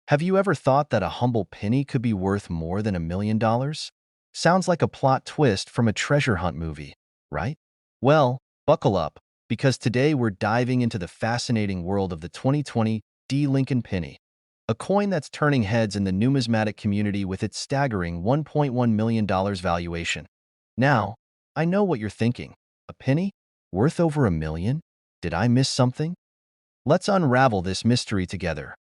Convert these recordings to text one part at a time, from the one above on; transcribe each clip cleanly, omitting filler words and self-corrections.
Have you ever thought that a humble penny could be worth more than $1 million? Sounds like a plot twist from a treasure hunt movie, right? Well, buckle up, because today we're diving into the fascinating world of the 2020 D. Lincoln penny, a coin that's turning heads in the numismatic community with its staggering $1.1 million valuation. Now, I know what you're thinking. A penny? Worth over $1 million? Did I miss something? Let's unravel this mystery together.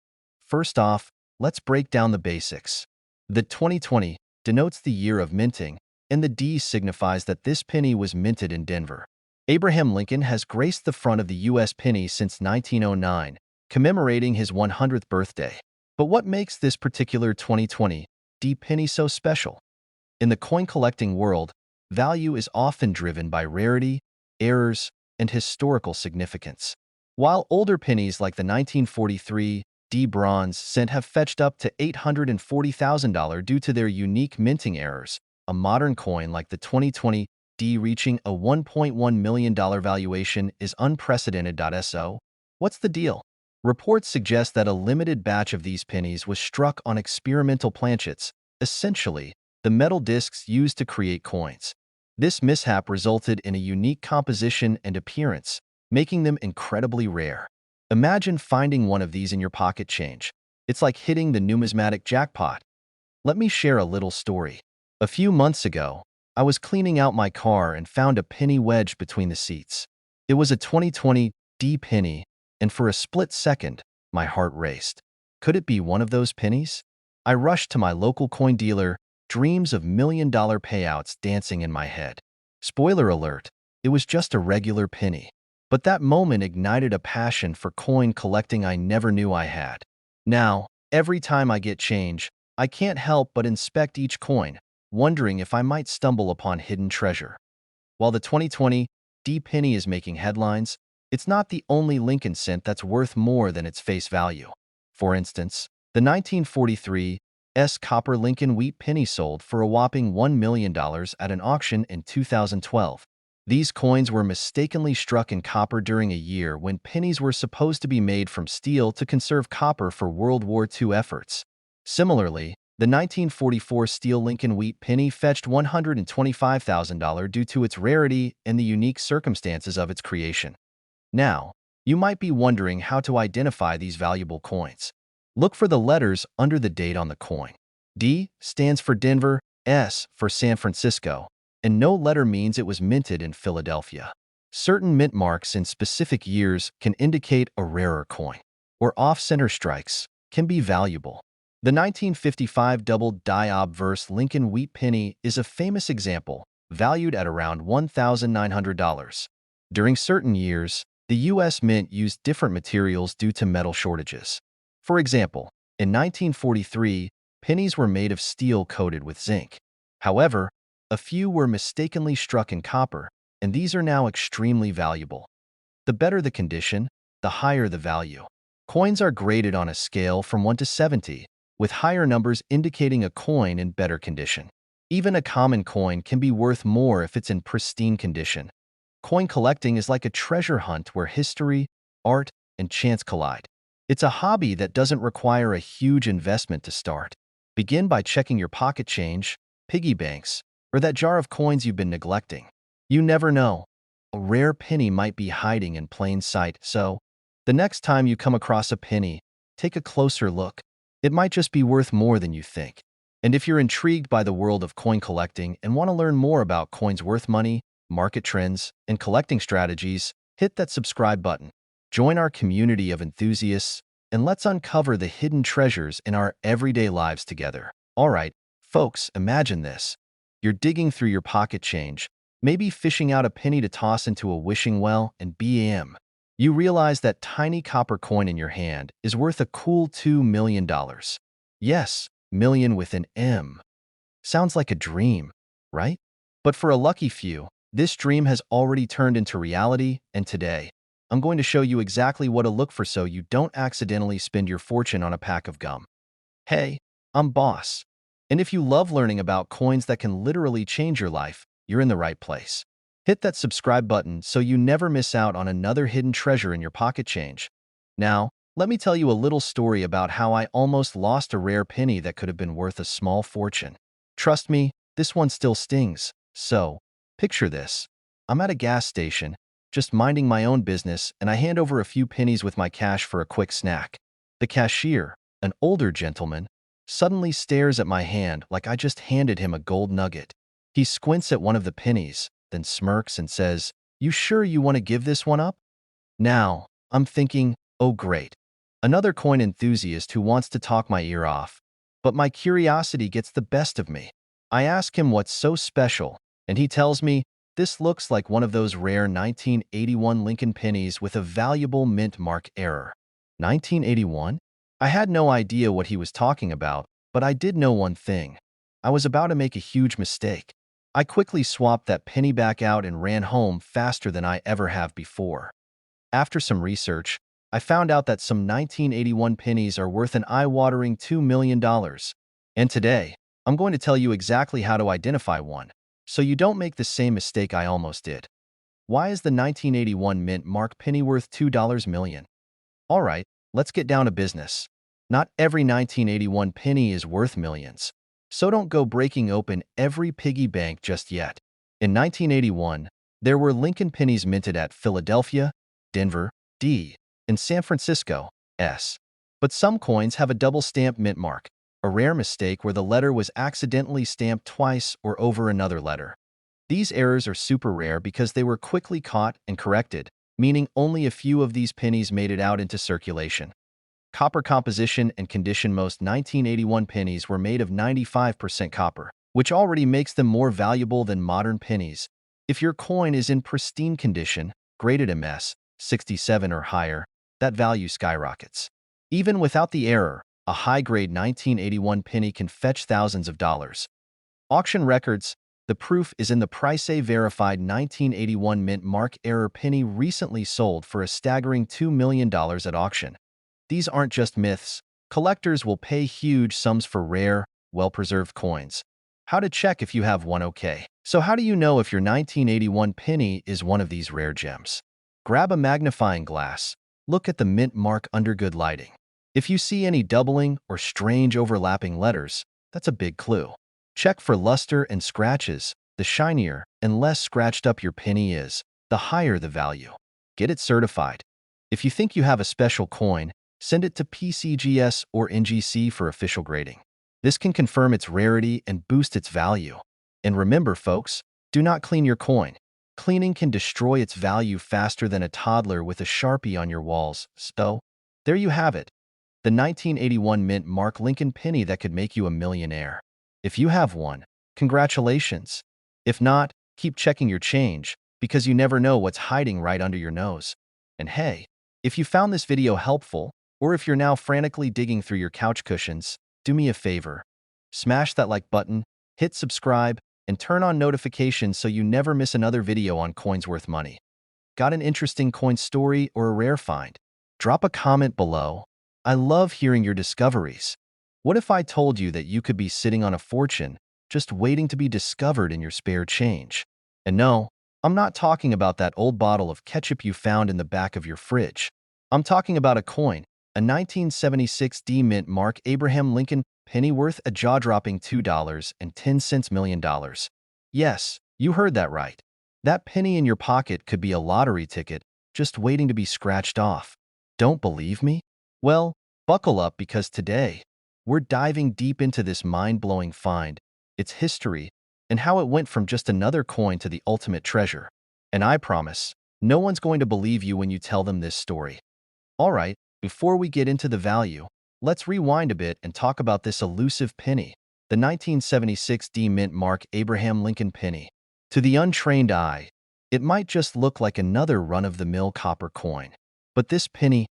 First off, let's break down the basics. The 2020 denotes the year of minting, and the D signifies that this penny was minted in Denver. Abraham Lincoln has graced the front of the U.S. penny since 1909, commemorating his 100th birthday. But what makes this particular 2020 D penny so special? In the coin collecting world, value is often driven by rarity, errors, and historical significance. While older pennies like the 1943 D bronze cent have fetched up to $840,000 due to their unique minting errors, a modern coin like the 2020 D reaching a $1.1 million valuation is unprecedented. So, what's the deal? Reports suggest that a limited batch of these pennies was struck on experimental planchets, essentially the metal discs used to create coins. This mishap resulted in a unique composition and appearance, making them incredibly rare. Imagine finding one of these in your pocket change. It's like hitting the numismatic jackpot. Let me share a little story. A few months ago, I was cleaning out my car and found a penny wedged between the seats. It was a 2020 D penny, and for a split second, my heart raced. Could it be one of those pennies? I rushed to my local coin dealer, dreams of million-dollar payouts dancing in my head. Spoiler alert, it was just a regular penny. But that moment ignited a passion for coin collecting I never knew I had. Now, every time I get change, I can't help but inspect each coin, wondering if I might stumble upon hidden treasure. While the 2020 D penny is making headlines, it's not the only Lincoln cent that's worth more than its face value. For instance, the 1943 copper Lincoln wheat penny sold for a whopping $1 million at an auction in 2012. These coins were mistakenly struck in copper during a year when pennies were supposed to be made from steel to conserve copper for World War II efforts. Similarly, the 1944 steel Lincoln wheat penny fetched $125,000 due to its rarity and the unique circumstances of its creation. Now, you might be wondering how to identify these valuable coins. Look for the letters under the date on the coin. D stands for Denver, S for San Francisco, and no letter means it was minted in Philadelphia. Certain mint marks in specific years can indicate a rarer coin, or off-center strikes can be valuable. The 1955 double die obverse Lincoln wheat penny is a famous example, valued at around $1,900. During certain years, the U.S. Mint used different materials due to metal shortages. For example, in 1943, pennies were made of steel coated with zinc. However, a few were mistakenly struck in copper, and these are now extremely valuable. The better the condition, the higher the value. Coins are graded on a scale from 1 to 70, with higher numbers indicating a coin in better condition. Even a common coin can be worth more if it's in pristine condition. Coin collecting is like a treasure hunt where history, art, and chance collide. It's a hobby that doesn't require a huge investment to start. Begin by checking your pocket change, piggy banks, or that jar of coins you've been neglecting. You never know. A rare penny might be hiding in plain sight, so the next time you come across a penny, take a closer look. It might just be worth more than you think. And if you're intrigued by the world of coin collecting and want to learn more about coins worth money, market trends, and collecting strategies, hit that subscribe button. Join our community of enthusiasts, and let's uncover the hidden treasures in our everyday lives together. All right, folks, imagine this. You're digging through your pocket change, maybe fishing out a penny to toss into a wishing well, and bam! You realize that tiny copper coin in your hand is worth a cool $2 million. Yes, million with an M. Sounds like a dream, right? But for a lucky few, this dream has already turned into reality, and today, I'm going to show you exactly what to look for so you don't accidentally spend your fortune on a pack of gum. Hey, I'm Boss. And if you love learning about coins that can literally change your life, you're in the right place. Hit that subscribe button so you never miss out on another hidden treasure in your pocket change. Now, Let me tell you a little story about how I almost lost a rare penny that could have been worth a small fortune. Trust me, this one still stings. So, picture this. I'm at a gas station, just minding my own business, and I hand over a few pennies with my cash for a quick snack. The cashier, an older gentleman, suddenly stares at my hand like I just handed him a gold nugget. He squints at one of the pennies, then smirks and says, "You sure you want to give this one up?" Now, I'm thinking, oh great, another coin enthusiast who wants to talk my ear off. But my curiosity gets the best of me. I ask him what's so special, and he tells me, this looks like one of those rare 1981 Lincoln pennies with a valuable mint mark error. 1981? I had no idea what he was talking about, but I did know one thing. I was about to make a huge mistake. I quickly swapped that penny back out and ran home faster than I ever have before. After some research, I found out that some 1981 pennies are worth an eye-watering $2 million. And today, I'm going to tell you exactly how to identify one, so you don't make the same mistake I almost did. Why is the 1981 mint mark penny worth $2 million? All right, let's get down to business. Not every 1981 penny is worth millions, so don't go breaking open every piggy bank just yet. In 1981, there were Lincoln pennies minted at Philadelphia, Denver, D, and San Francisco, S. But some coins have a double-stamped mint mark, a rare mistake where the letter was accidentally stamped twice or over another letter. These errors are super rare because they were quickly caught and corrected, meaning only a few of these pennies made it out into circulation. Copper composition and condition. Most 1981 pennies were made of 95% copper, which already makes them more valuable than modern pennies. If your coin is in pristine condition, graded MS, 67 or higher, that value skyrockets. Even without the error, a high-grade 1981 penny can fetch thousands of dollars. Auction records. The proof is in the price. A verified 1981 mint mark error penny recently sold for a staggering $2 million at auction. These aren't just myths. Collectors will pay huge sums for rare, well-preserved coins. How to check if you have one? Okay. So how do you know if your 1981 penny is one of these rare gems? Grab a magnifying glass. Look at the mint mark under good lighting. If you see any doubling or strange overlapping letters, that's a big clue. Check for luster and scratches. The shinier and less scratched up your penny is, the higher the value. Get it certified. If you think you have a special coin, send it to PCGS or NGC for official grading. This can confirm its rarity and boost its value. And remember, folks, do not clean your coin. Cleaning can destroy its value faster than a toddler with a Sharpie on your walls. So, there you have it. The 1981 mint mark Lincoln penny that could make you a millionaire. If you have one, congratulations. If not, keep checking your change, because you never know what's hiding right under your nose. And hey, if you found this video helpful, or if you're now frantically digging through your couch cushions, do me a favor. Smash that like button, hit subscribe, and turn on notifications so you never miss another video on coins worth money. Got an interesting coin story or a rare find? Drop a comment below. I love hearing your discoveries. What if I told you that you could be sitting on a fortune, just waiting to be discovered in your spare change? And no, I'm not talking about that old bottle of ketchup you found in the back of your fridge. I'm talking about a coin, a 1976 D mint mark Abraham Lincoln penny worth a jaw-dropping $2.10 million. Yes, you heard that right. That penny in your pocket could be a lottery ticket, just waiting to be scratched off. Don't believe me? Well, buckle up, because today, we're diving deep into this mind-blowing find, its history, and how it went from just another coin to the ultimate treasure. And I promise, no one's going to believe you when you tell them this story. All right, before we get into the value, let's rewind a bit and talk about this elusive penny, the 1976 D mint mark Abraham Lincoln penny. To the untrained eye, it might just look like another run-of-the-mill copper coin. But this penny,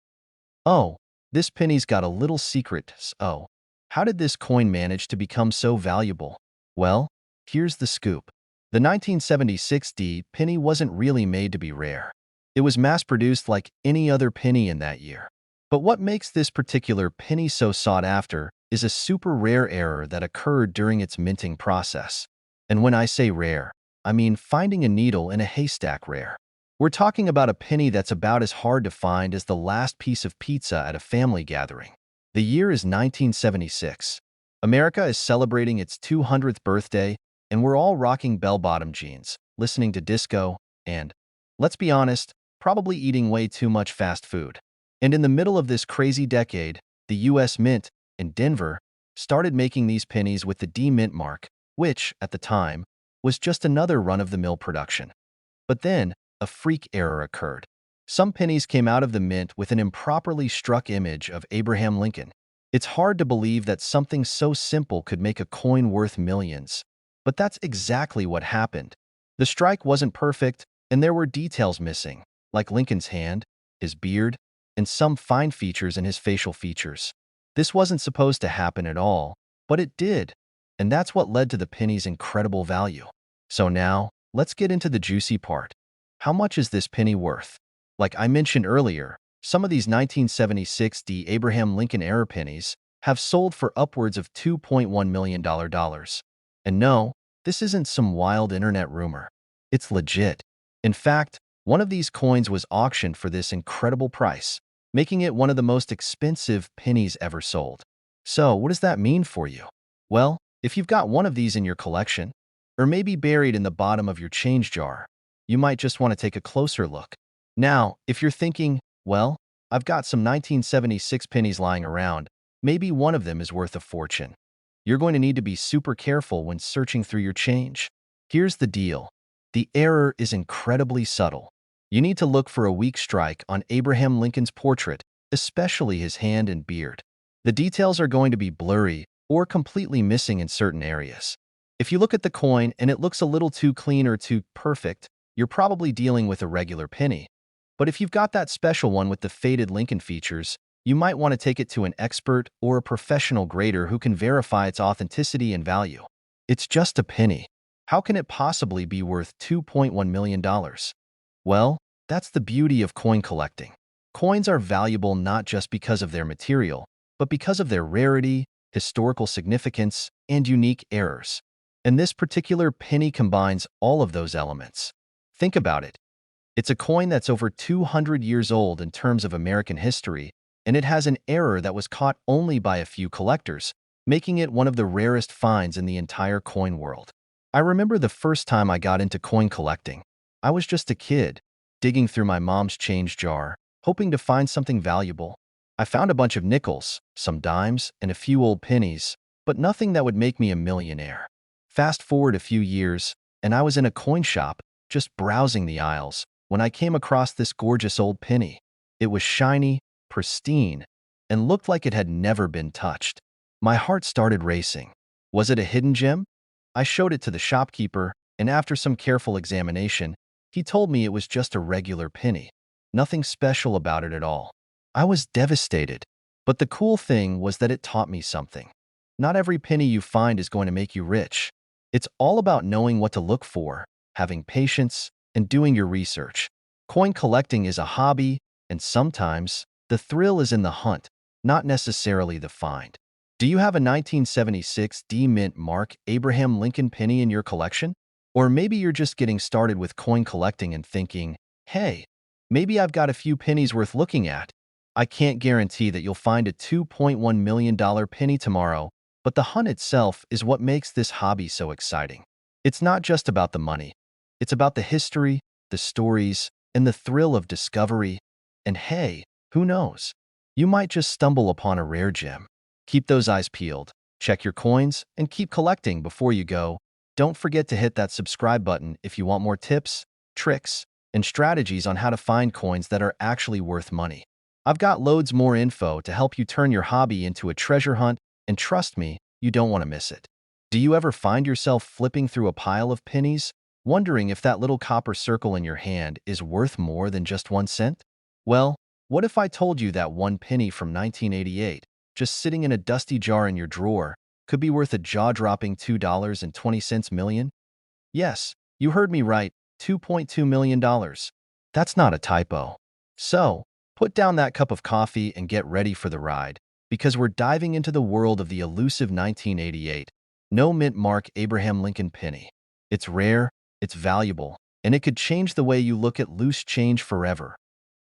this penny's got a little secret. So, how did this coin manage to become so valuable? Well, here's the scoop. The 1976 D penny wasn't really made to be rare. It was mass-produced like any other penny in that year. But what makes this particular penny so sought after is a super rare error that occurred during its minting process. And when I say rare, I mean finding a needle in a haystack rare. We're talking about a penny that's about as hard to find as the last piece of pizza at a family gathering. The year is 1976. America is celebrating its 200th birthday, and we're all rocking bell-bottom jeans, listening to disco, and, let's be honest, probably eating way too much fast food. And in the middle of this crazy decade, the U.S. Mint in Denver started making these pennies with the D Mint mark, which, at the time, was just another run-of-the-mill production. But then, a freak error occurred. Some pennies came out of the mint with an improperly struck image of Abraham Lincoln. It's hard to believe that something so simple could make a coin worth millions. But that's exactly what happened. The strike wasn't perfect, and there were details missing, like Lincoln's hand, his beard, and some fine features in his facial features. This wasn't supposed to happen at all, but it did, and that's what led to the penny's incredible value. So now, let's get into the juicy part. How much is this penny worth? Like I mentioned earlier, some of these 1976 D. Abraham Lincoln era pennies have sold for upwards of $2.1 million. And no, this isn't some wild internet rumor. It's legit. In fact, one of these coins was auctioned for this incredible price, making it one of the most expensive pennies ever sold. So, what does that mean for you? Well, if you've got one of these in your collection, or maybe buried in the bottom of your change jar, you might just want to take a closer look. Now, if you're thinking, well, I've got some 1976 pennies lying around, maybe one of them is worth a fortune. You're going to need to be super careful when searching through your change. Here's the deal. The error is incredibly subtle. You need to look for a weak strike on Abraham Lincoln's portrait, especially his hand and beard. The details are going to be blurry or completely missing in certain areas. If you look at the coin and it looks a little too clean or too perfect, you're probably dealing with a regular penny. But if you've got that special one with the faded Lincoln features, you might want to take it to an expert or a professional grader who can verify its authenticity and value. It's just a penny. How can it possibly be worth $2.1 million? Well, that's the beauty of coin collecting. Coins are valuable not just because of their material, but because of their rarity, historical significance, and unique errors. And this particular penny combines all of those elements. Think about it. It's a coin that's over 200 years old in terms of American history, and it has an error that was caught only by a few collectors, making it one of the rarest finds in the entire coin world. I remember the first time I got into coin collecting. I was just a kid, digging through my mom's change jar, hoping to find something valuable. I found a bunch of nickels, some dimes, and a few old pennies, but nothing that would make me a millionaire. Fast forward a few years, and I was in a coin shop, just browsing the aisles, when I came across this gorgeous old penny. It was shiny, pristine, and looked like it had never been touched. My heart started racing. Was it a hidden gem? I showed it to the shopkeeper, and after some careful examination, he told me it was just a regular penny. Nothing special about it at all. I was devastated. But the cool thing was that it taught me something. Not every penny you find is going to make you rich. It's all about knowing what to look for, having patience, and doing your research. Coin collecting is a hobby, and sometimes the thrill is in the hunt, not necessarily the find. Do you have a 1976 D Mint mark Abraham Lincoln penny in your collection? Or maybe you're just getting started with coin collecting and thinking, hey, maybe I've got a few pennies worth looking at. I can't guarantee that you'll find a $2.1 million penny tomorrow, but the hunt itself is what makes this hobby so exciting. It's not just about the money. It's about the history, the stories, and the thrill of discovery. And hey, who knows? You might just stumble upon a rare gem. Keep those eyes peeled, check your coins, and keep collecting before you go. Don't forget to hit that subscribe button if you want more tips, tricks, and strategies on how to find coins that are actually worth money. I've got loads more info to help you turn your hobby into a treasure hunt, and trust me, you don't want to miss it. Do you ever find yourself flipping through a pile of pennies, wondering if that little copper circle in your hand is worth more than just 1 cent? Well, what if I told you that one penny from 1988, just sitting in a dusty jar in your drawer, could be worth a jaw-dropping $2.20 million? Yes, you heard me right, $2.2 million. That's not a typo. So, put down that cup of coffee and get ready for the ride, because we're diving into the world of the elusive 1988 no mint mark Abraham Lincoln penny. It's rare, it's valuable, and it could change the way you look at loose change forever.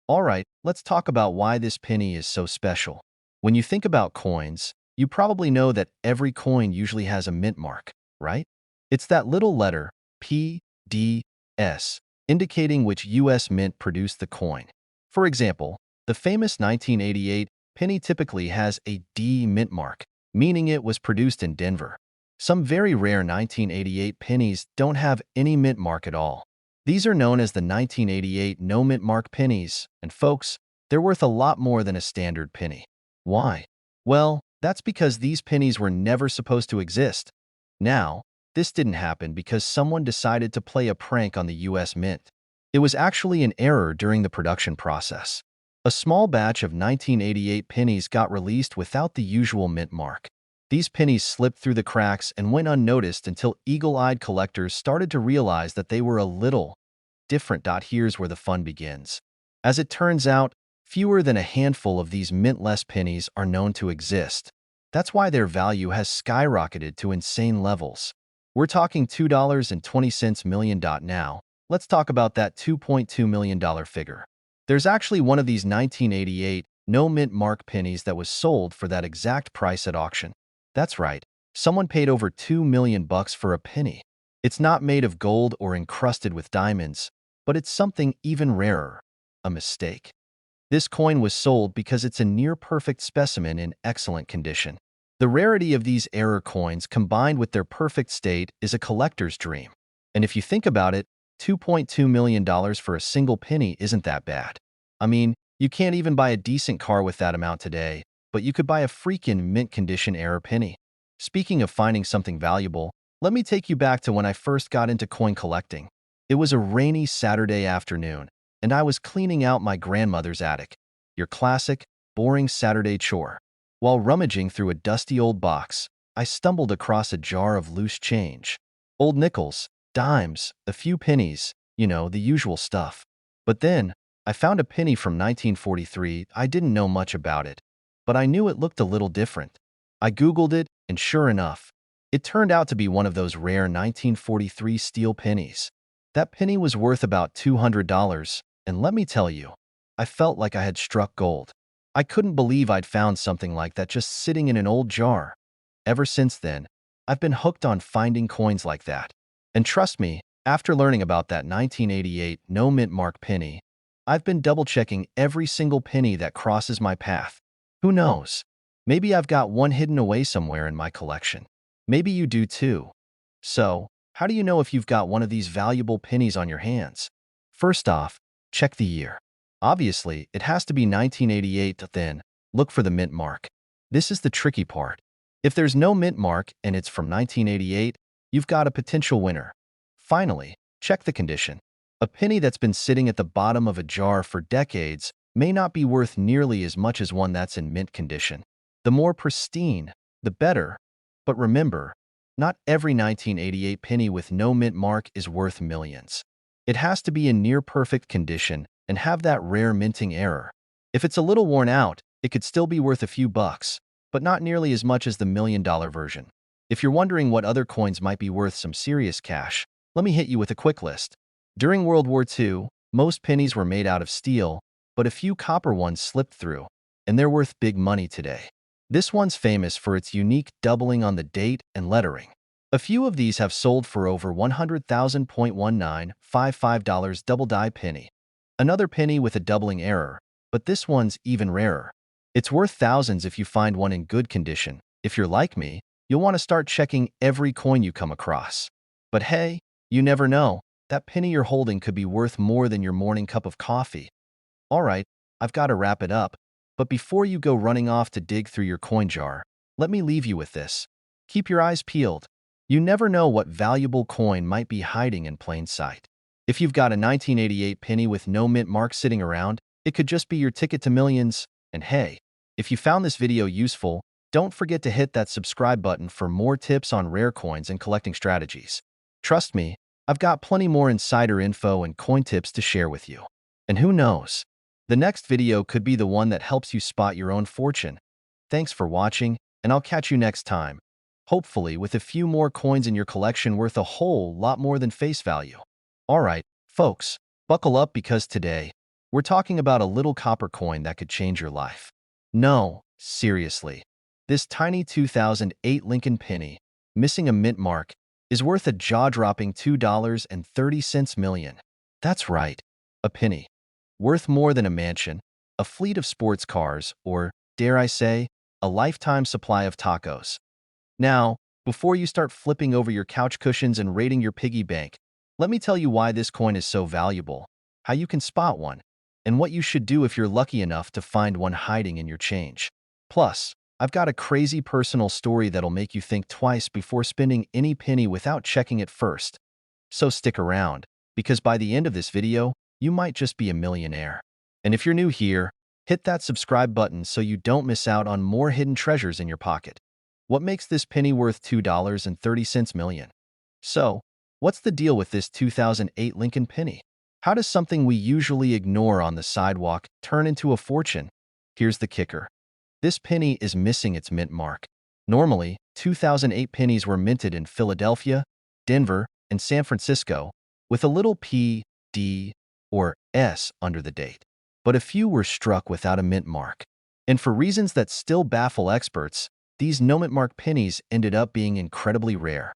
Alright, let's talk about why this penny is so special. When you think about coins, you probably know that every coin usually has a mint mark, right? It's that little letter, P, D, S, indicating which U.S. mint produced the coin. For example, the famous 1988 penny typically has a D mint mark, meaning it was produced in Denver. Some very rare 1988 pennies don't have any mint mark at all. These are known as the 1988 no mint mark pennies, and folks, they're worth a lot more than a standard penny. Why? Well, that's because these pennies were never supposed to exist. Now, this didn't happen because someone decided to play a prank on the US Mint. It was actually an error during the production process. A small batch of 1988 pennies got released without the usual mint mark. These pennies slipped through the cracks and went unnoticed until eagle-eyed collectors started to realize that they were a little different. Here's where the fun begins. As it turns out, fewer than a handful of these mintless pennies are known to exist. That's why their value has skyrocketed to insane levels. We're talking $2.20 million now. Let's talk about that $2.2 million figure. There's actually one of these 1988 no mint mark pennies that was sold for that exact price at auction. That's right, someone paid over $2 million for a penny. It's not made of gold or encrusted with diamonds, but it's something even rarer, a mistake. This coin was sold because it's a near-perfect specimen in excellent condition. The rarity of these error coins combined with their perfect state is a collector's dream. And if you think about it, $2.2 million for a single penny isn't that bad. I mean, you can't even buy a decent car with that amount today, but you could buy a freaking mint condition error penny. Speaking of finding something valuable, let me take you back to when I first got into coin collecting. It was a rainy Saturday afternoon, and I was cleaning out my grandmother's attic. Your classic, boring Saturday chore. While rummaging through a dusty old box, I stumbled across a jar of loose change. Old nickels, dimes, a few pennies, the usual stuff. But then, I found a penny from 1943. I didn't know much about it, but I knew it looked a little different. I Googled it, and sure enough, it turned out to be one of those rare 1943 steel pennies. That penny was worth about $200, and let me tell you, I felt like I had struck gold. I couldn't believe I'd found something like that just sitting in an old jar. Ever since then, I've been hooked on finding coins like that. And trust me, after learning about that 1988 no mint mark penny, I've been double-checking every single penny that crosses my path. Who knows? Maybe I've got one hidden away somewhere in my collection. Maybe you do too. So, how do you know if you've got one of these valuable pennies on your hands? First off, check the year. Obviously, it has to be 1988, then look for the mint mark. This is the tricky part. If there's no mint mark and it's from 1988, you've got a potential winner. Finally, check the condition. A penny that's been sitting at the bottom of a jar for decades may not be worth nearly as much as one that's in mint condition. The more pristine, the better. But remember, not every 1988 penny with no mint mark is worth millions. It has to be in near-perfect condition and have that rare minting error. If it's a little worn out, it could still be worth a few bucks, but not nearly as much as the million-dollar version. If you're wondering what other coins might be worth some serious cash, let me hit you with a quick list. During World War II, most pennies were made out of steel, but a few copper ones slipped through, and they're worth big money today. This one's famous for its unique doubling on the date and lettering. A few of these have sold for over $100,000.1955 double die penny. Another penny with a doubling error, but this one's even rarer. It's worth thousands if you find one in good condition. If you're like me, you'll want to start checking every coin you come across. But hey, you never know. That penny you're holding could be worth more than your morning cup of coffee. Alright, I've got to wrap it up. But before you go running off to dig through your coin jar, let me leave you with this. Keep your eyes peeled. You never know what valuable coin might be hiding in plain sight. If you've got a 1988 penny with no mint mark sitting around, it could just be your ticket to millions. And hey, if you found this video useful, don't forget to hit that subscribe button for more tips on rare coins and collecting strategies. Trust me, I've got plenty more insider info and coin tips to share with you. And who knows? The next video could be the one that helps you spot your own fortune. Thanks for watching, and I'll catch you next time. Hopefully with a few more coins in your collection worth a whole lot more than face value. Alright, Folks, buckle up because today, we're talking about a little copper coin that could change your life. No, seriously. This tiny 2008 Lincoln penny, missing a mint mark, is worth a jaw-dropping $2.30 million. That's right, a penny. Worth more than a mansion, a fleet of sports cars, or, dare I say, a lifetime supply of tacos. Now, before you start flipping over your couch cushions and raiding your piggy bank, let me tell you why this coin is so valuable, how you can spot one, and what you should do if you're lucky enough to find one hiding in your change. Plus, I've got a crazy personal story that'll make you think twice before spending any penny without checking it first. So stick around, because by the end of this video, you might just be a millionaire. And if you're new here, hit that subscribe button so you don't miss out on more hidden treasures in your pocket. What makes this penny worth $2.30 million? So, what's the deal with this 2008 Lincoln penny? How does something we usually ignore on the sidewalk turn into a fortune? Here's the kicker. This penny is missing its mint mark. Normally, 2008 pennies were minted in Philadelphia, Denver, and San Francisco, with a little P, D, or S under the date. But a few were struck without a mint mark. And for reasons that still baffle experts, these no mint mark pennies ended up being incredibly rare.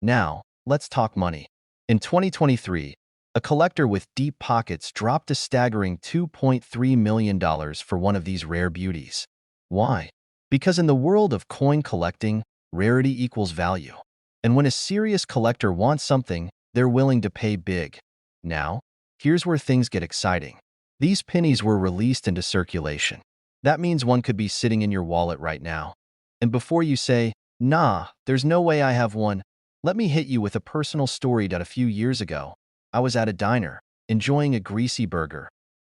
Now, let's talk money. In 2023, a collector with deep pockets dropped a staggering $2.3 million for one of these rare beauties. Why? Because in the world of coin collecting, rarity equals value. And when a serious collector wants something, they're willing to pay big. Now, here's where things get exciting. These pennies were released into circulation. That means one could be sitting in your wallet right now. And before you say, nah, there's no way I have one, let me hit you with a personal story that a few years ago, I was at a diner, enjoying a greasy burger.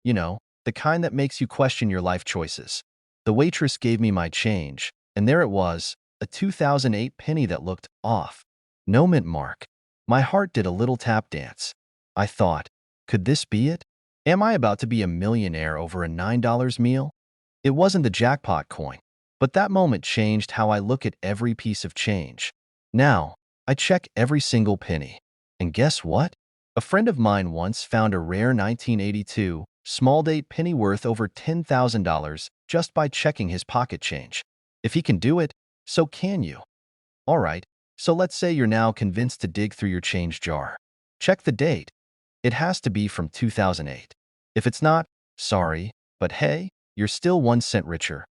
You know, the kind that makes you question your life choices. The waitress gave me my change, and there it was, a 2008 penny that looked off. No mint mark. My heart did a little tap dance. I thought, could this be it? Am I about to be a millionaire over a $9 meal? It wasn't the jackpot coin, but that moment changed how I look at every piece of change. Now, I check every single penny. And guess what? A friend of mine once found a rare 1982 small date penny worth over $10,000 just by checking his pocket change. If he can do it, so can you. All right, so let's say you're now convinced to dig through your change jar. Check the date. It has to be from 2008. If it's not, sorry, but hey, you're still 1 cent richer.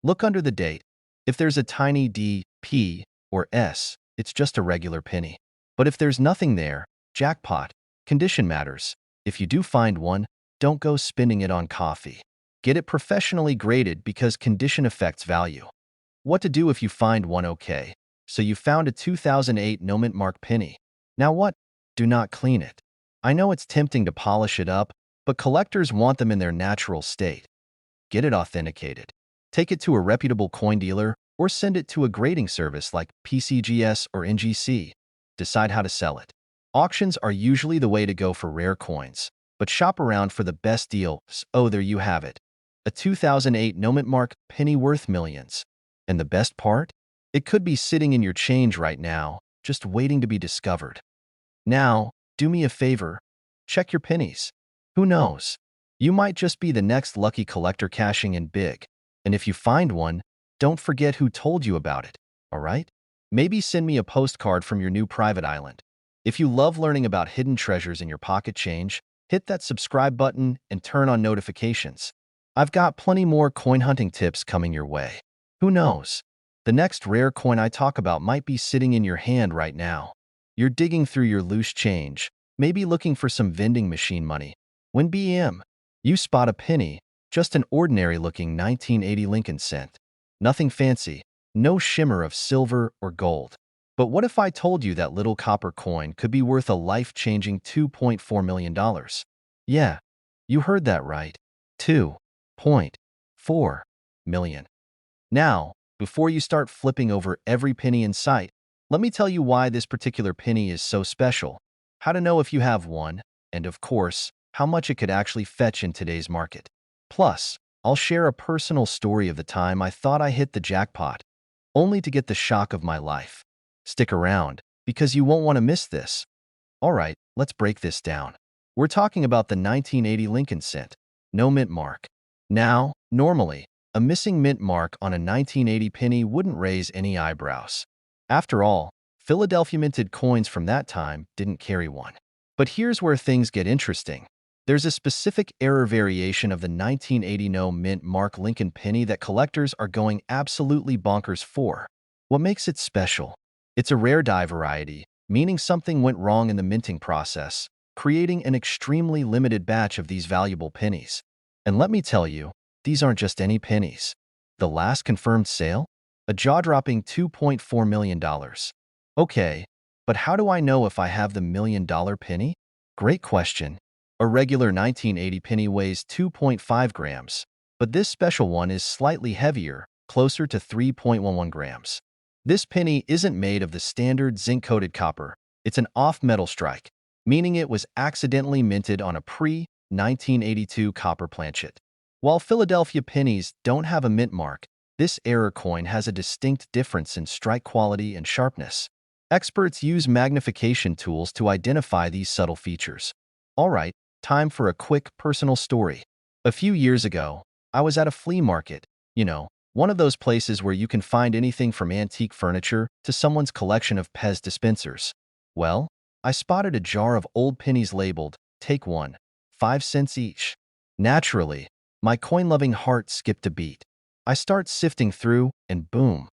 Look under the date. If there's a tiny D, P, or S, it's just a regular penny. But if there's nothing there, jackpot. Condition matters. If you do find one, don't go spending it on coffee. Get it professionally graded because condition affects value. What to do if you find one? Okay, so you found a 2008 no mint mark penny. Now what? Do not clean it. I know it's tempting to polish it up, but collectors want them in their natural state. Get it authenticated. Take it to a reputable coin dealer or send it to a grading service like PCGS or NGC. Decide how to sell it. Auctions are usually the way to go for rare coins, but shop around for the best deals. Oh, there you have it. A 2008 no mint mark penny worth millions. And the best part? It could be sitting in your change right now, just waiting to be discovered. Now, do me a favor. Check your pennies. Who knows? You might just be the next lucky collector cashing in big. And if you find one, don't forget who told you about it, all right? Maybe send me a postcard from your new private island. If you love learning about hidden treasures in your pocket change, hit that subscribe button and turn on notifications. I've got plenty more coin hunting tips coming your way. Who knows? The next rare coin I talk about might be sitting in your hand right now. You're digging through your loose change, maybe looking for some vending machine money. When you spot a penny, just an ordinary-looking 1980 Lincoln cent. Nothing fancy, no shimmer of silver or gold. But what if I told you that little copper coin could be worth a life-changing $2.4 million? Yeah, you heard that right. $2.4 million. Now, before you start flipping over every penny in sight, let me tell you why this particular penny is so special, how to know if you have one, and of course, how much it could actually fetch in today's market. Plus, I'll share a personal story of the time I thought I hit the jackpot, only to get the shock of my life. Stick around, because you won't want to miss this. All right, let's break this down. We're talking about the 1980 Lincoln cent. No mint mark. Now, normally, a missing mint mark on a 1980 penny wouldn't raise any eyebrows. After all, Philadelphia minted coins from that time didn't carry one. But here's where things get interesting. There's a specific error variation of the 1980 no mint mark Lincoln penny that collectors are going absolutely bonkers for. What makes it special? It's a rare die variety, meaning something went wrong in the minting process, creating an extremely limited batch of these valuable pennies. And let me tell you, these aren't just any pennies. The last confirmed sale? A jaw-dropping $2.4 million. Okay, but how do I know if I have the $1 million penny? Great question. A regular 1980 penny weighs 2.5 grams, but this special one is slightly heavier, closer to 3.11 grams. This penny isn't made of the standard zinc-coated copper. It's an off-metal strike, meaning it was accidentally minted on a pre-1982 copper planchet. While Philadelphia pennies don't have a mint mark, this error coin has a distinct difference in strike quality and sharpness. Experts use magnification tools to identify these subtle features. All right, time for a quick personal story. A few years ago, I was at a flea market, one of those places where you can find anything from antique furniture to someone's collection of Pez dispensers. Well, I spotted a jar of old pennies labeled, "Take one, 5 cents each." Naturally, my coin-loving heart skipped a beat. I start sifting through, and boom,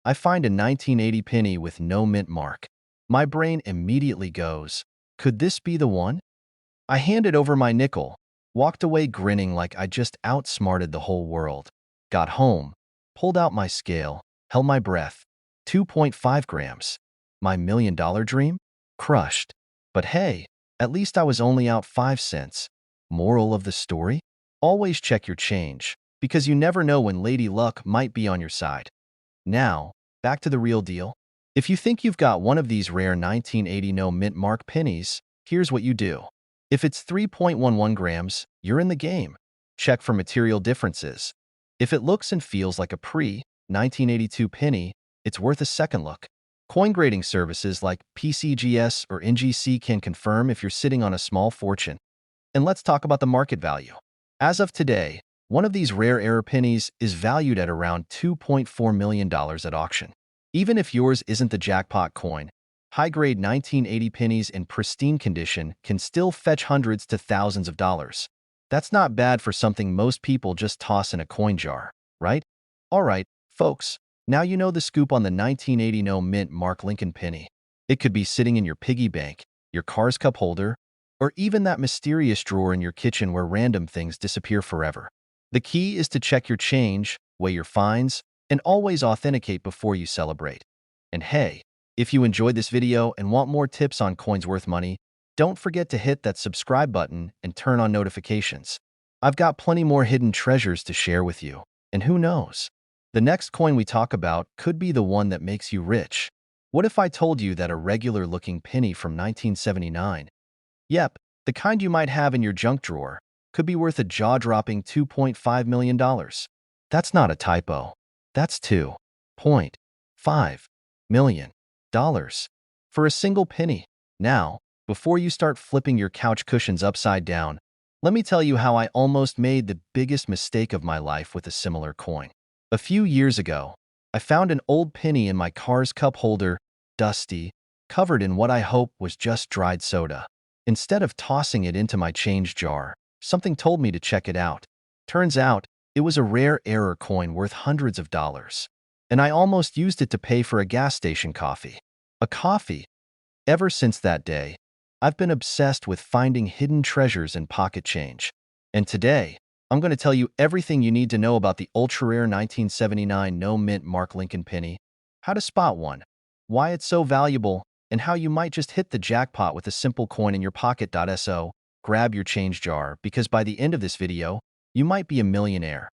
I find a 1980 penny with no mint mark. My brain immediately goes, could this be the one? I handed over my nickel, walked away grinning like I just outsmarted the whole world. Got home, pulled out my scale, held my breath. 2.5 grams. My $1 million dream? Crushed. But hey, at least I was only out 5 cents. Moral of the story? Always check your change, because you never know when Lady Luck might be on your side. Now, back to the real deal. If you think you've got one of these rare 1980 no mint mark pennies, here's what you do. If it's 3.11 grams, you're in the game. Check for material differences. If it looks and feels like a pre-1982 penny, it's worth a second look. Coin grading services like PCGS or NGC can confirm if you're sitting on a small fortune. And let's talk about the market value. As of today, one of these rare error pennies is valued at around $2.4 million at auction. Even if yours isn't the jackpot coin, high-grade 1980 pennies in pristine condition can still fetch hundreds to thousands of dollars. That's not bad for something most people just toss in a coin jar, right? All right, folks, now you know the scoop on the 1980 no mint mark Lincoln penny. It could be sitting in your piggy bank, your car's cup holder, or even that mysterious drawer in your kitchen where random things disappear forever. The key is to check your change, weigh your finds, and always authenticate before you celebrate. And hey, if you enjoyed this video and want more tips on coins worth money, don't forget to hit that subscribe button and turn on notifications. I've got plenty more hidden treasures to share with you, and who knows? The next coin we talk about could be the one that makes you rich. What if I told you that a regular-looking penny from 1979, yep, the kind you might have in your junk drawer, could be worth a jaw-dropping $2.5 million? That's not a typo. That's $2.5 million for a single penny. Now, before you start flipping your couch cushions upside down, let me tell you how I almost made the biggest mistake of my life with a similar coin. A few years ago, I found an old penny in my car's cup holder, dusty, covered in what I hope was just dried soda. Instead of tossing it into my change jar, something told me to check it out. Turns out, it was a rare error coin worth hundreds of dollars. And I almost used it to pay for a gas station coffee. A coffee. Ever since that day, I've been obsessed with finding hidden treasures in pocket change. And today, I'm going to tell you everything you need to know about the ultra-rare 1979 no mint mark Lincoln penny, how to spot one, why it's so valuable, and how you might just hit the jackpot with a simple coin in your pocket. So, grab your change jar, because by the end of this video, you might be a millionaire.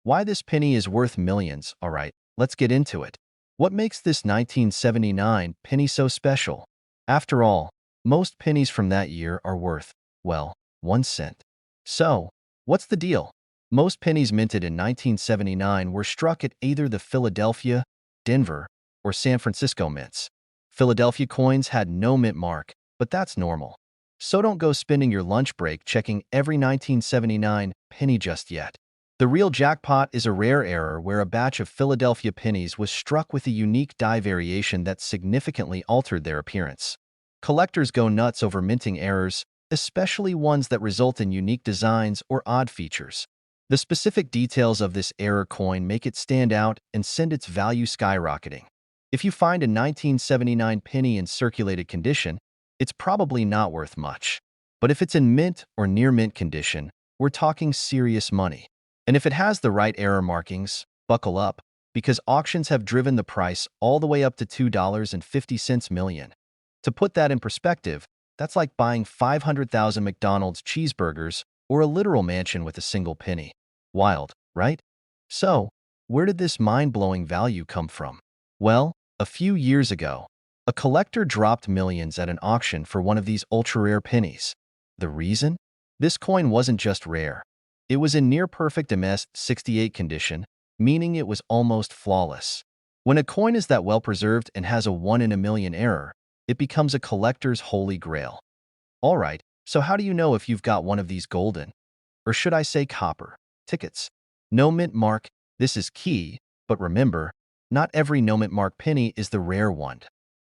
Why this penny is worth millions? All right, let's get into it. What makes this 1979 penny so special? After all, most pennies from that year are worth, well, 1 cent. So, what's the deal? Most pennies minted in 1979 were struck at either the Philadelphia, Denver, or San Francisco mints. Philadelphia coins had no mint mark, but that's normal. So don't go spending your lunch break checking every 1979 penny just yet. The real jackpot is a rare error where a batch of Philadelphia pennies was struck with a unique die variation that significantly altered their appearance. Collectors go nuts over minting errors, especially ones that result in unique designs or odd features. The specific details of this error coin make it stand out and send its value skyrocketing. If you find a 1979 penny in circulated condition, it's probably not worth much. But if it's in mint or near mint condition, we're talking serious money. And if it has the right error markings, buckle up, because auctions have driven the price all the way up to $2.50 million. To put that in perspective, that's like buying 500,000 McDonald's cheeseburgers or a literal mansion with a single penny. Wild, right? So, where did this mind-blowing value come from? Well, a few years ago, a collector dropped millions at an auction for one of these ultra-rare pennies. The reason? This coin wasn't just rare. It was in near-perfect MS-68 condition, meaning it was almost flawless. When a coin is that well-preserved and has a 1 in a million error, it becomes a collector's holy grail. Alright, so how do you know if you've got one of these golden, or should I say copper, tickets? No mint mark, this is key, but remember, not every no mint mark penny is the rare one.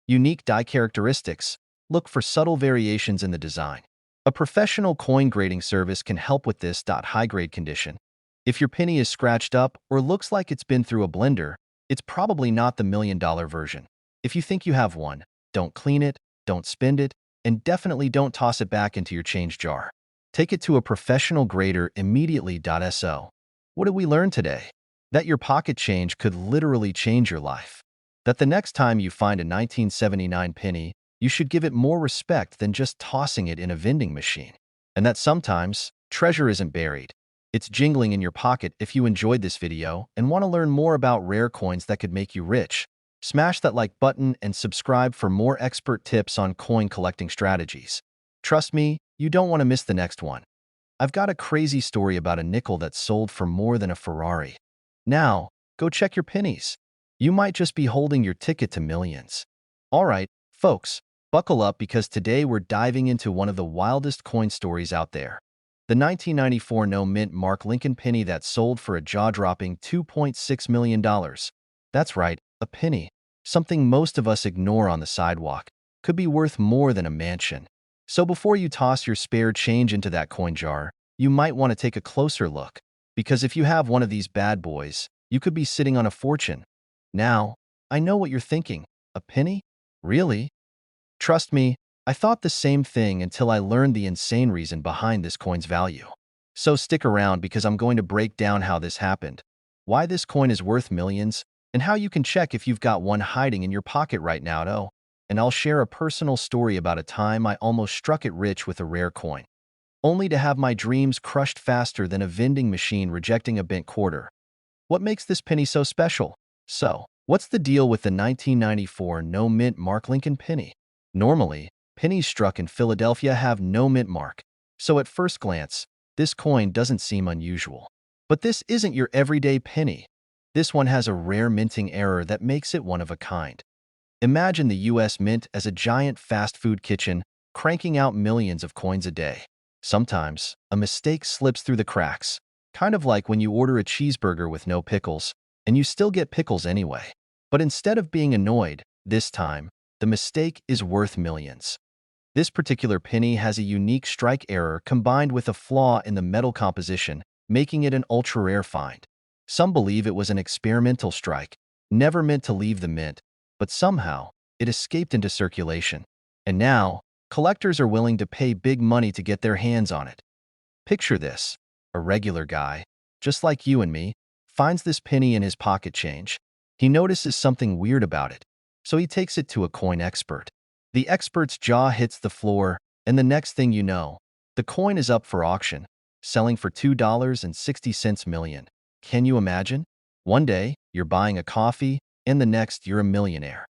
Unique die characteristics, look for subtle variations in the design. A professional coin grading service can help with this. High grade condition. If your penny is scratched up or looks like it's been through a blender, it's probably not the $1 million version. If you think you have one, don't clean it, don't spend it, and definitely don't toss it back into your change jar. Take it to a professional grader immediately. So, what did we learn today? That your pocket change could literally change your life. That the next time you find a 1979 penny, you should give it more respect than just tossing it in a vending machine. And that sometimes, treasure isn't buried. It's jingling in your pocket. If you enjoyed this video and want to learn more about rare coins that could make you rich, smash that like button and subscribe for more expert tips on coin collecting strategies. Trust me, you don't want to miss the next one. I've got a crazy story about a nickel that sold for more than a Ferrari. Now, go check your pennies. You might just be holding your ticket to millions. Alright, folks, buckle up because today we're diving into one of the wildest coin stories out there. The 1994 no mint mark Lincoln penny that sold for a jaw-dropping $2.6 million. That's right, a penny. Something most of us ignore on the sidewalk. Could be worth more than a mansion. So before you toss your spare change into that coin jar, you might want to take a closer look. Because if you have one of these bad boys, you could be sitting on a fortune. Now, I know what you're thinking. A penny? Really? Trust me, I thought the same thing until I learned the insane reason behind this coin's value. So stick around because I'm going to break down how this happened, why this coin is worth millions, and how you can check if you've got one hiding in your pocket right now. And I'll share a personal story about a time I almost struck it rich with a rare coin, only to have my dreams crushed faster than a vending machine rejecting a bent quarter. What makes this penny so special? So, what's the deal with the 1994 no mint mark Lincoln penny? Normally, pennies struck in Philadelphia have no mint mark, so at first glance, this coin doesn't seem unusual. But this isn't your everyday penny. This one has a rare minting error that makes it one of a kind. Imagine the US Mint as a giant fast food kitchen, cranking out millions of coins a day. Sometimes, a mistake slips through the cracks, kind of like when you order a cheeseburger with no pickles, and you still get pickles anyway. But instead of being annoyed, this time, the mistake is worth millions. This particular penny has a unique strike error combined with a flaw in the metal composition, making it an ultra-rare find. Some believe it was an experimental strike, never meant to leave the mint, but somehow, it escaped into circulation. And now, collectors are willing to pay big money to get their hands on it. Picture this. A regular guy, just like you and me, finds this penny in his pocket change. He notices something weird about it, so he takes it to a coin expert. The expert's jaw hits the floor, and the next thing you know, the coin is up for auction, selling for $2.60 million. Can you imagine? One day, you're buying a coffee, and the next, you're a millionaire.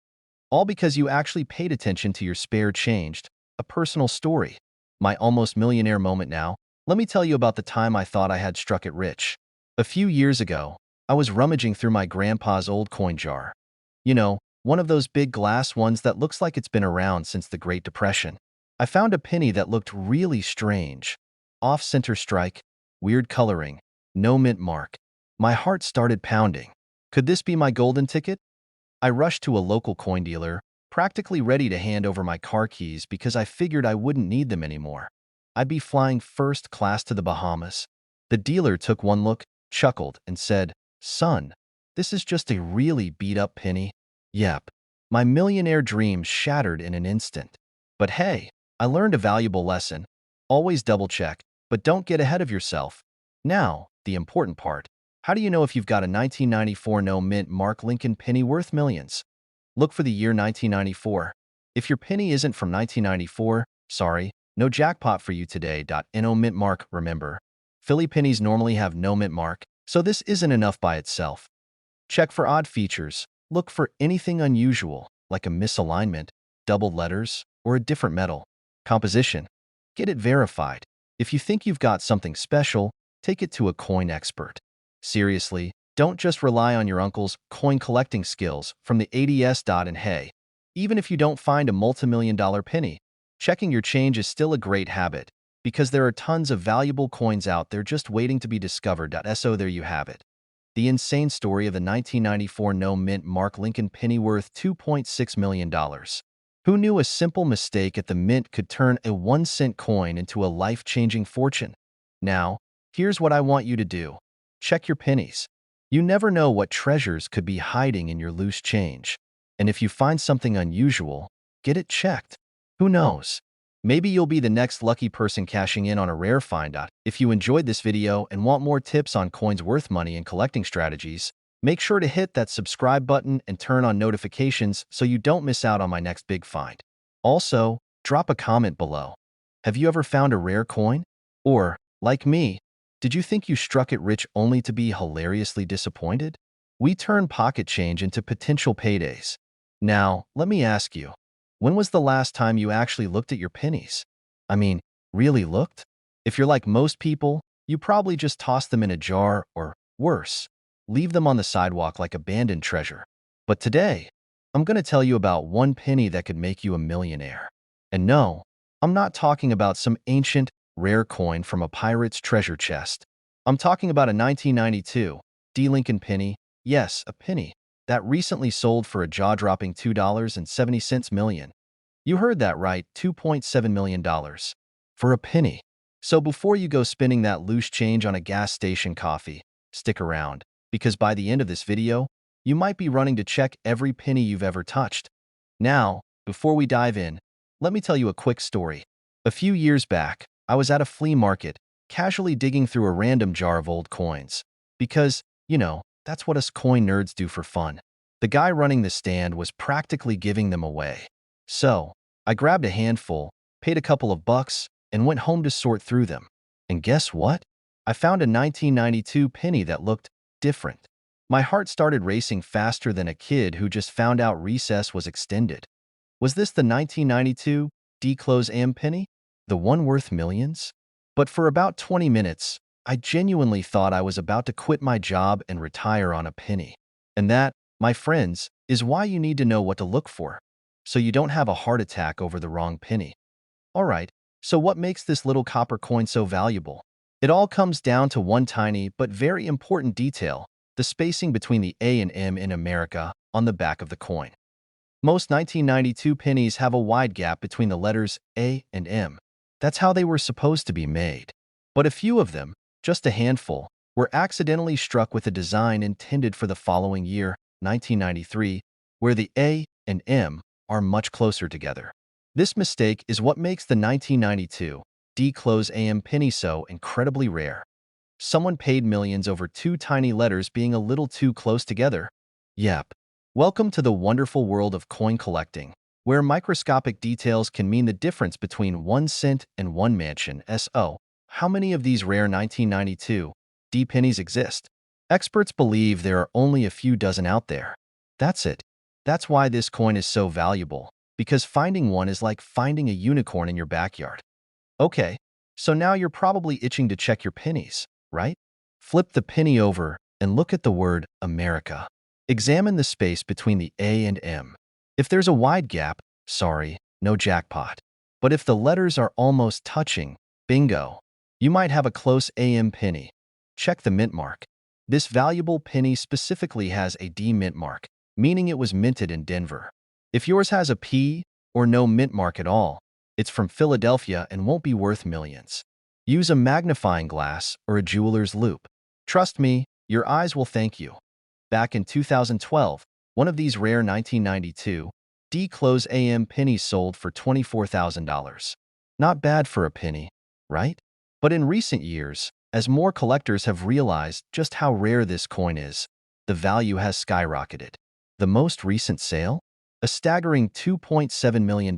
All because you actually paid attention to your spare change. A personal story. My almost millionaire moment now. Let me tell you about the time I thought I had struck it rich. A few years ago, I was rummaging through my grandpa's old coin jar. You know, one of those big glass ones that looks like it's been around since the Great Depression. I found a penny that looked really strange. Off-center strike, weird coloring, no mint mark. My heart started pounding. Could this be my golden ticket? I rushed to a local coin dealer, practically ready to hand over my car keys because I figured I wouldn't need them anymore. I'd be flying first class to the Bahamas. The dealer took one look, chuckled, and said, "Son, this is just a really beat-up penny." Yep, my millionaire dreams shattered in an instant. But hey, I learned a valuable lesson. Always double-check, but don't get ahead of yourself. Now, the important part. How do you know if you've got a 1994 no mint mark Lincoln penny worth millions? Look for the year 1994. If your penny isn't from 1994, sorry, no jackpot for you today. No mint mark, remember. Philly pennies normally have no mint mark, so this isn't enough by itself. Check for odd features. Look for anything unusual, like a misalignment, doubled letters, or a different metal composition. Get it verified. If you think you've got something special, take it to a coin expert. Seriously, don't just rely on your uncle's coin collecting skills from the 80s. And hey, even if you don't find a multimillion-dollar penny, checking your change is still a great habit because there are tons of valuable coins out there just waiting to be discovered. So there you have it. The insane story of the 1994 no mint mark Lincoln penny worth $2.6 million. Who knew a simple mistake at the mint could turn a 1-cent coin into a life-changing fortune? Now, here's what I want you to do. Check your pennies. You never know what treasures could be hiding in your loose change. And if you find something unusual, get it checked. Who knows? Maybe you'll be the next lucky person cashing in on a rare find. If you enjoyed this video and want more tips on coins worth money and collecting strategies, make sure to hit that subscribe button and turn on notifications so you don't miss out on my next big find. Also, drop a comment below. Have you ever found a rare coin? Or, like me, did you think you struck it rich only to be hilariously disappointed? We turn pocket change into potential paydays. Now, let me ask you, when was the last time you actually looked at your pennies? I mean, really looked? If you're like most people, you probably just toss them in a jar or, worse, leave them on the sidewalk like abandoned treasure. But today, I'm going to tell you about one penny that could make you a millionaire. And no, I'm not talking about some ancient, rare coin from a pirate's treasure chest. I'm talking about a 1992 D. Lincoln penny, yes, a penny, that recently sold for a jaw-dropping $2.70 million. You heard that right, $2.7 million. For a penny. So before you go spending that loose change on a gas station coffee, stick around, because by the end of this video, you might be running to check every penny you've ever touched. Now, before we dive in, let me tell you a quick story. A few years back, I was at a flea market, casually digging through a random jar of old coins. Because, that's what us coin nerds do for fun. The guy running the stand was practically giving them away. So, I grabbed a handful, paid a couple of bucks, and went home to sort through them. And guess what? I found a 1992 penny that looked different. My heart started racing faster than a kid who just found out recess was extended. Was this the 1992 D-Close AM penny? The one worth millions? But for about 20 minutes, I genuinely thought I was about to quit my job and retire on a penny. And that, my friends, is why you need to know what to look for, so you don't have a heart attack over the wrong penny. Alright, so what makes this little copper coin so valuable? It all comes down to one tiny but very important detail, the spacing between the A and M in America on the back of the coin. Most 1992 pennies have a wide gap between the letters A and M. That's how they were supposed to be made. But a few of them, just a handful, were accidentally struck with a design intended for the following year, 1993, where the A and M are much closer together. This mistake is what makes the 1992 D-Close AM penny so incredibly rare. Someone paid millions over two tiny letters being a little too close together. Yep. Welcome to the wonderful world of coin collecting, where microscopic details can mean the difference between 1 cent and one mansion. So, how many of these rare 1992 D pennies exist? Experts believe there are only a few dozen out there. That's it. That's why this coin is so valuable, because finding one is like finding a unicorn in your backyard. Okay, so now you're probably itching to check your pennies, right? Flip the penny over and look at the word America. Examine the space between the A and M. If there's a wide gap, sorry, no jackpot. But if the letters are almost touching, bingo, you might have a close AM penny. Check the mint mark. This valuable penny specifically has a D mint mark, meaning it was minted in Denver. If yours has a P or no mint mark at all, it's from Philadelphia and won't be worth millions. Use a magnifying glass or a jeweler's loupe. Trust me, your eyes will thank you. Back in 2012, one of these rare 1992 D-close AM pennies sold for $24,000. Not bad for a penny, right? But in recent years, as more collectors have realized just how rare this coin is, the value has skyrocketed. The most recent sale? A staggering $2.7 million.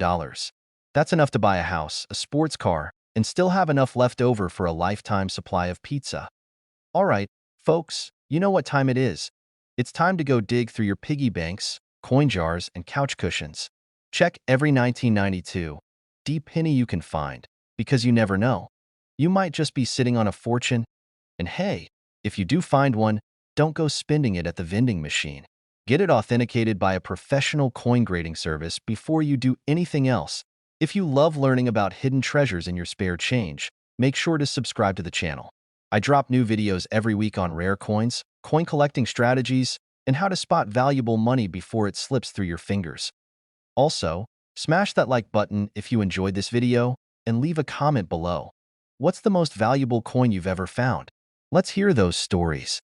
That's enough to buy a house, a sports car, and still have enough left over for a lifetime supply of pizza. All right, folks, you know what time it is. It's time to go dig through your piggy banks, coin jars, and couch cushions. Check every 1992 D penny you can find, because you never know. You might just be sitting on a fortune, and hey, if you do find one, don't go spending it at the vending machine. Get it authenticated by a professional coin grading service before you do anything else. If you love learning about hidden treasures in your spare change, make sure to subscribe to the channel. I drop new videos every week on rare coins, coin collecting strategies, and how to spot valuable money before it slips through your fingers. Also, smash that like button if you enjoyed this video, and leave a comment below. What's the most valuable coin you've ever found? Let's hear those stories.